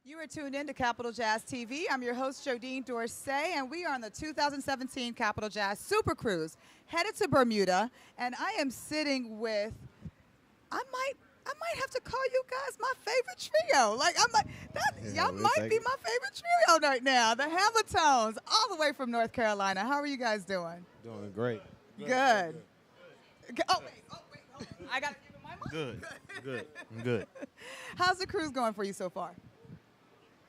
You are tuned in to Capital Jazz TV. I'm your host, Jodine Dorsey, and we are on the 2017 Capital Jazz SuperCruise, headed to Bermuda. And I am sitting with, I might have to call you guys my favorite trio. Y'all might be my favorite trio right now. The Hamiltones, all the way from North Carolina. How are you guys doing? Doing great. Good. Oh, wait. I got to give him my mic. Good. I'm good. How's the cruise going for you so far?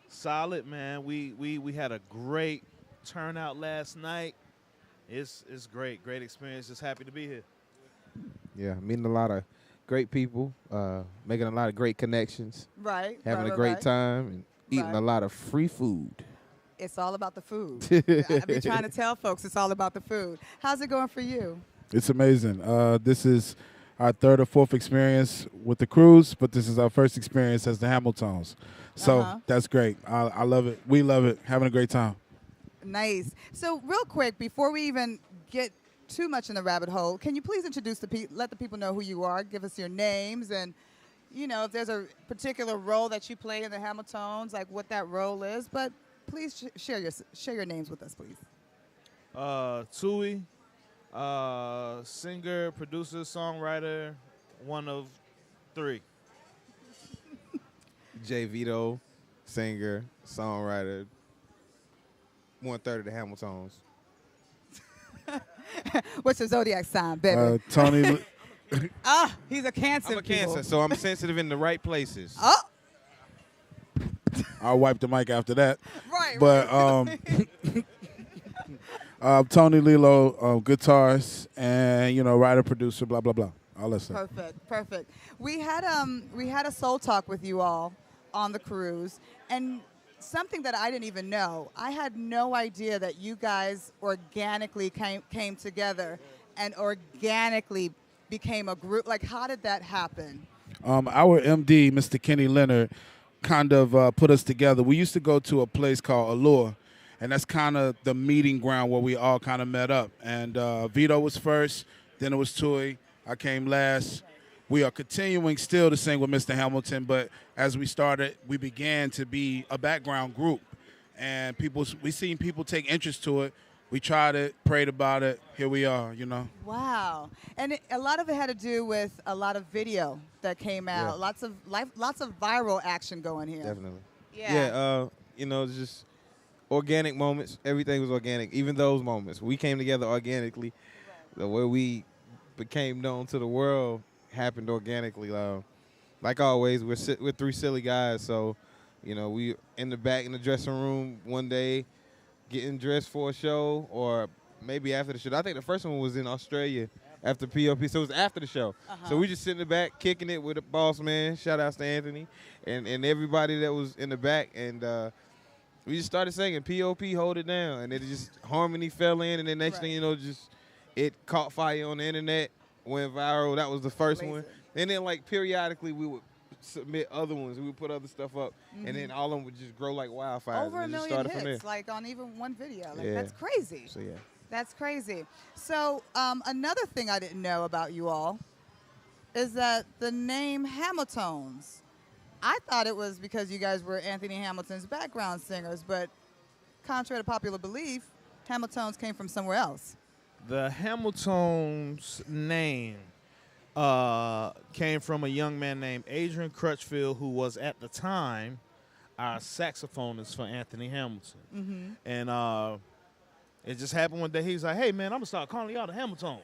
Solid, man. We had a great turnout last night. It's great experience. Just happy to be here. Yeah, meeting a lot of great people, making a lot of great connections, Right. having a great time, and eating Right. a lot of free food. It's all about the food. I've been trying to tell folks it's all about the food. How's it going for you? It's amazing. This is our third or fourth experience with the cruise, but this is our first experience as the Hamiltons. So that's great. I love it. We love it. Having a great time. Nice. So real quick, before we even get too much in the rabbit hole, can you please introduce let the people know who you are, give us your names, and if there's a particular role that you play in the Hamiltones, like what that role is. But please share your names with us, please. Tui, singer, producer, songwriter, one of three. Jay Vito, singer, songwriter, 1/3 of the Hamiltons. What's your zodiac sign, baby? Tony. He's a Cancer. I'm a Cancer, so I'm sensitive in the right places. Oh, I'll wipe the mic after that. right. But Tony Lilo, guitarist, and writer, producer, blah blah blah. All that stuff. Perfect. We had a soul talk with you all on the cruise, and something that I didn't even know. I had no idea that you guys organically came together and organically became a group. Like, how did that happen? Our MD, Mr. Kenny Leonard, kind of put us together. We used to go to a place called Allure, and that's kind of the meeting ground where we all kind of met up. And Vito was first, then it was Tui. I came last. We are continuing still to sing with Mr. Hamilton, but as we started, we began to be a background group. And we seen people take interest to it. We tried it, prayed about it. Here we are, Wow. And a lot of it had to do with a lot of video that came out. Yeah. Lots of viral action going here. Definitely. Yeah. Yeah, just organic moments. Everything was organic. Even those moments. We came together organically. The way we became known to the world happened organically. Like always, we're three silly guys, so we in the back in the dressing room one day getting dressed for a show, or maybe after the show. I think the first one was in Australia after POP, so it was after the show. So we just sit in the back kicking it with the boss man, shout outs to Anthony, and everybody that was in the back, and we just started singing POP, hold it down, and it just harmony fell in, and then next thing you know, just it caught fire on the internet, went viral. That was the first one. And then, periodically, we would submit other ones. We would put other stuff up, and then all of them would just grow like wildfire. Over a million hits, like on even one video. That's crazy. So, yeah. That's crazy. So another thing I didn't know about you all is that the name Hamiltones, I thought it was because you guys were Anthony Hamilton's background singers, but contrary to popular belief, Hamiltones came from somewhere else. The Hamilton's name came from a young man named Adrian Crutchfield, who was at the time our saxophonist for Anthony Hamilton. And it just happened one day. He was like, "Hey, man, I'm going to start calling y'all the Hamiltones.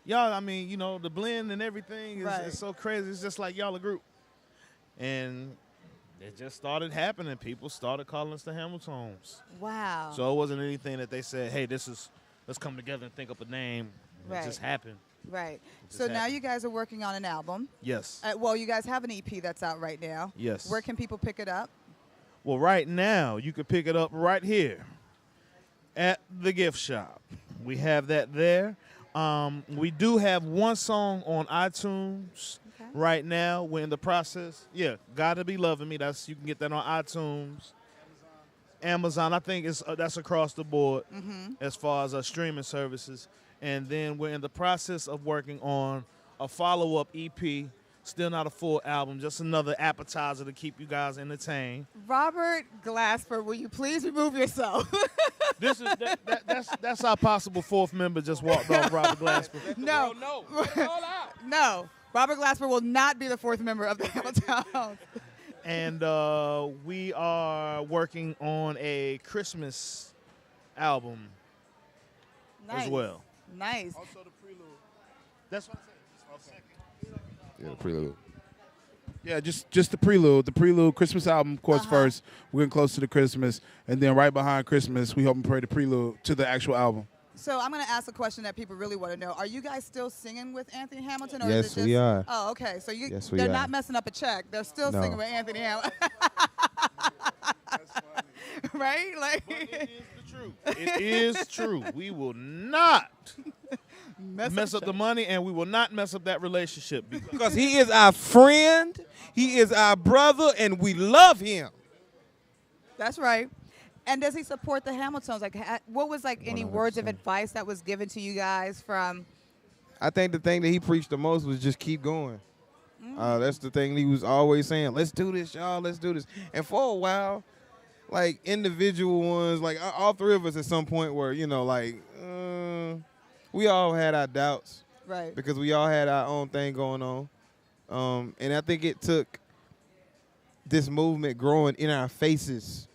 Y'all, the blend and everything is so crazy. It's just like y'all a group." And it just started happening. People started calling us the Hamiltones. Wow. So it wasn't anything that they said, "Hey, let's come together and think up a name." It just happened. Right. So now you guys are working on an album. Yes. Well, you guys have an EP that's out right now. Yes. Where can people pick it up? Well, right now, you can pick it up right here at the gift shop. We have that there. We do have one song on iTunes right now. We're in the process. Yeah, Gotta Be Loving Me. You can get that on iTunes. Amazon, I think that's across the board as far as streaming services. And then we're in the process of working on a follow-up EP Still not a full album, just another appetizer to keep you guys entertained. Robert Glasper, will you please remove yourself? This is that's our possible fourth member just walked off. Robert Glasper. No. No. Let it all out. No. Robert Glasper will not be the fourth member of the Hamiltons. And we are working on a Christmas album Nice. as well. Nice. Also the prelude. That's what I said. Yeah, the prelude. Yeah, just the prelude. The prelude Christmas album, of course, first. We're getting close to the Christmas. And then right behind Christmas, we hope and pray the prelude to the actual album. So I'm going to ask a question that people really want to know. Are you guys still singing with Anthony Hamilton? Or Yes, is it just, we are. Oh, okay. So Yes, we they're are. not messing up a check. They're still No. singing with Anthony Hamilton. Right? Like It is the truth. It is true. We will not mess up the money, and we will not mess up that relationship. Because he is our friend, he is our brother, and we love him. That's right. And does he support the Hamiltons? Like, what was like any words of 100%. advice that was given to you guys from? I think the thing that he preached the most was just keep going. That's the thing he was always saying. Let's do this, y'all. Let's do this. And for a while, like individual ones, like all three of us at some point were, we all had our doubts Right. because we all had our own thing going on. And I think it took this movement growing in our faces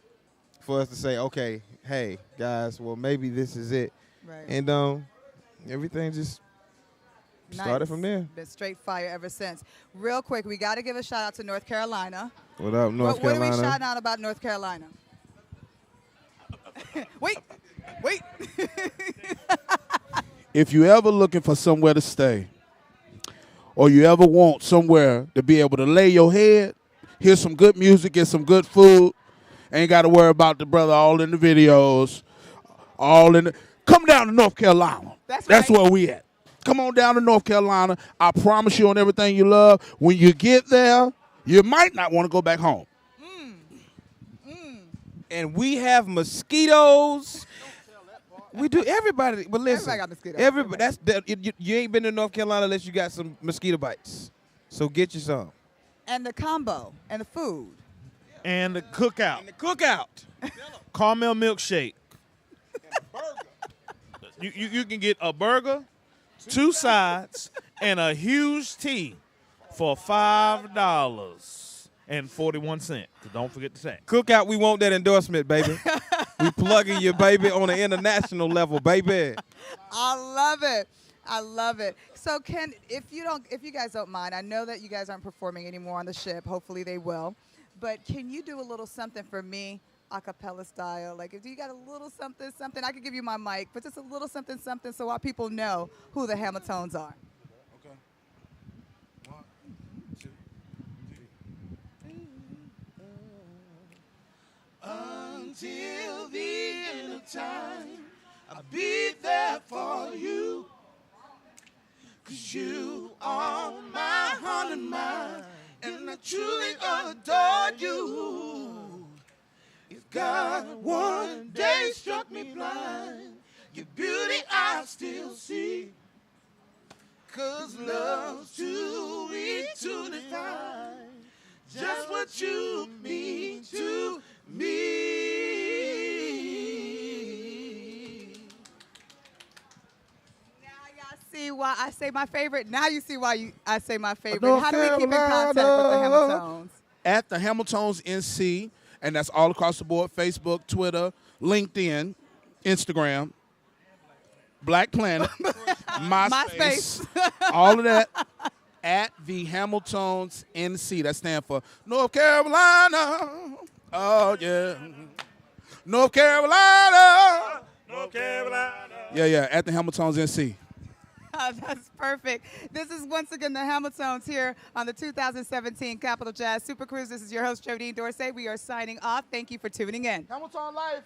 for us to say, okay, hey, guys, well, maybe this is it. Right. And everything just started from there. Been straight fire ever since. Real quick, we got to give a shout out to North Carolina. What up, North What are we Carolina? shouting out about North Carolina? Wait. If you ever looking for somewhere to stay, or you ever want somewhere to be able to lay your head, hear some good music, get some good food, ain't got to worry about the brother all in the videos, come down to North Carolina. That's That's right. where we at. Come on down to North Carolina. I promise you on everything you love, when you get there, you might not want to go back home. And we have mosquitoes. We do everybody, but listen, Everybody got mosquitoes. Everybody, you ain't been to North Carolina unless you got some mosquito bites. So get you some. And the combo and the food. And the cookout. And the cookout. Caramel milkshake. You can get a burger, 2 sides, and a huge tea for $5.41. So don't forget to say. Cookout, we want that endorsement, baby. We plugging you, baby, on an international level, baby. I love it. I love it. So Ken, if you guys don't mind, I know that you guys aren't performing anymore on the ship. Hopefully they will. But can you do a little something for me, a cappella style? Like if you got a little something, I could give you my mic, but just a little something, so our people know who the Hamiltons are. Okay. 1, 2, 3. Until the end of time, I'll be there for you. 'Cause you are my heart and mind, and I truly adore you. If God one day struck me blind, your beauty I still see. 'Cause love's too weak to define just what you mean to me. Now y'all see why I say my favorite. Now you see why I say my favorite. North How do we keep in contact with the Carolina. Hamiltons? At the Hamiltons NC, and that's all across the board, Facebook, Twitter, LinkedIn, Instagram, Black Planet, MySpace, all of that at the Hamiltons NC. That stands for North Carolina. Oh, yeah. North Carolina. North Carolina. Yeah, at the Hamiltons NC. That's perfect. This is once again the Hamiltons here on the 2017 Capital Jazz SuperCruise. This is your host, Jodine Dorsey. We are signing off. Thank you for tuning in. Hamilton Life.